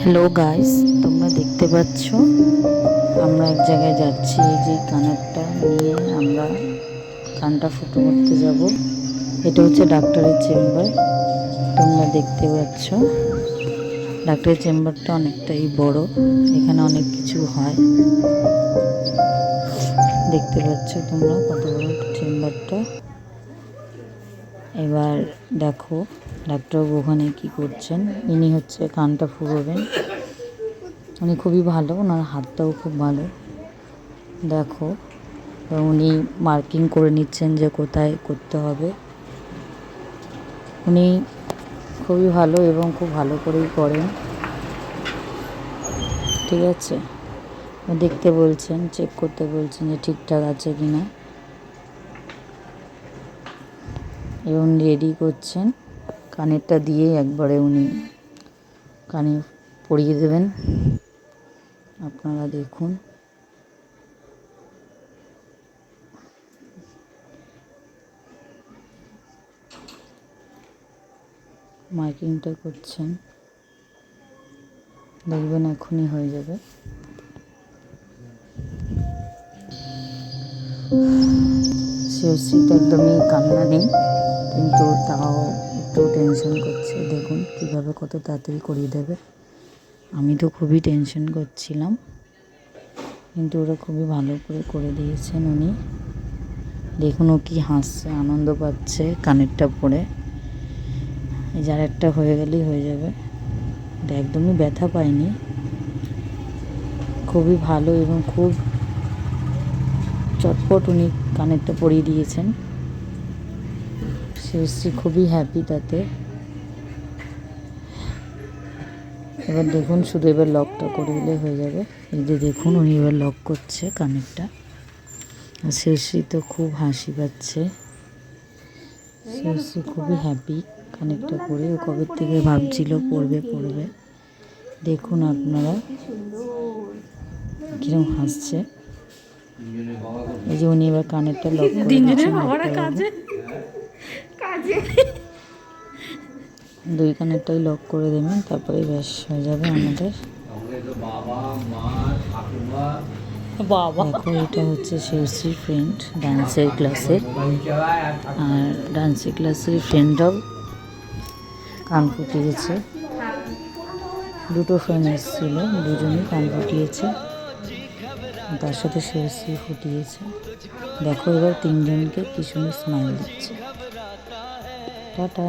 Hello guys, তোমরা দেখতে পাচ্ছ আমরা এক জায়গায় যাচ্ছি। এই যে কানেরটা নিয়ে আমরা কানটা ফুটো করতে যাব। এটা হচ্ছে ডাক্তারের চেম্বার। তোমরা দেখতে পাচ্ছ ডাক্তারের চেম্বারটা অনেকটাই বড়, এখানে অনেক কিছু হয়। দেখতে পাচ্ছ তোমরা কত বড় চেম্বারটা। এবার দেখো ডাক্তারবাবু ওখানে কী করছেন। ইনি হচ্ছে কানটা ফুরোবেন। উনি খুবই ভালো, ওনার হাতটাও খুব ভালো। দেখো উনি মার্কিং করে নিচ্ছেন যে কোথায় করতে হবে। উনি খুবই ভালো এবং খুব ভালো করেই করেন। ঠিক আছে, দেখতে বলছেন, চেক করতে বলছেন যে ঠিকঠাক আছে কি না, এবং রেডি করছেন। কানেরটা দিয়ে একবারে উনি কানে পরিয়ে দেবেন। আপনারা দেখুন। মার্কিংটা করছেন, দেখবেন এখনই হয়ে যাবে। শিরশ্রীতে একদমই কান্না নেই, কিন্তু তাও একটু টেনশন করছে। দেখুন কীভাবে কত তাড়াতাড়ি করিয়ে দেবে। আমি তো খুবই টেনশন করছিলাম, কিন্তু ওরা খুবই ভালো করে দিয়েছেন উনি। দেখুন ও কি হাসছে, আনন্দ পাচ্ছে কানেরটা পরে। এই যার একটা হয়ে গেলেই হয়ে যাবে। এটা একদমই ব্যথা পায়নি, খুবই ভালো এবং খুব চটপট উনি কানেরটা পরিয়ে দিয়েছেন। শিরশ্রী খুবই হ্যাপি তাতে। এবার দেখুন, শুধু এবার লকটা করে দিলে হয়ে যাবে। এই যে দেখুন উনি এবার লক করছে কানেরটা। আর শিরশ্রী তো খুব হাসি পাচ্ছে। শিরশ্রী খুবই হ্যাপি কানেরটা পরে। ও কবে থেকে ভাবছিল পরবে। দেখুন আপনারা কিরকম হাসছে। এই যে উনি এবার কানেরটা লক করে দিচ্ছেন। দুই কানেরটাই লক করে দেবেন, তারপরে ব্যাস হয়ে যাবে আমাদের। দেখো এটা হচ্ছে শিরশ্রীর ফ্রেন্ড ডান্সের ক্লাসের, আর ডান্সের ক্লাসের ফ্রেন্ডরাও কান ফুটিয়েছে। দুটো ফ্রেন্ড এসেছিলো, দুজনেই কান ফুটিয়েছে, তার সাথে শিরশ্রী ফুটিয়েছে। দেখো এবার তিনজনকে কি সুন্দর স্মাইল দিচ্ছে। টাটা।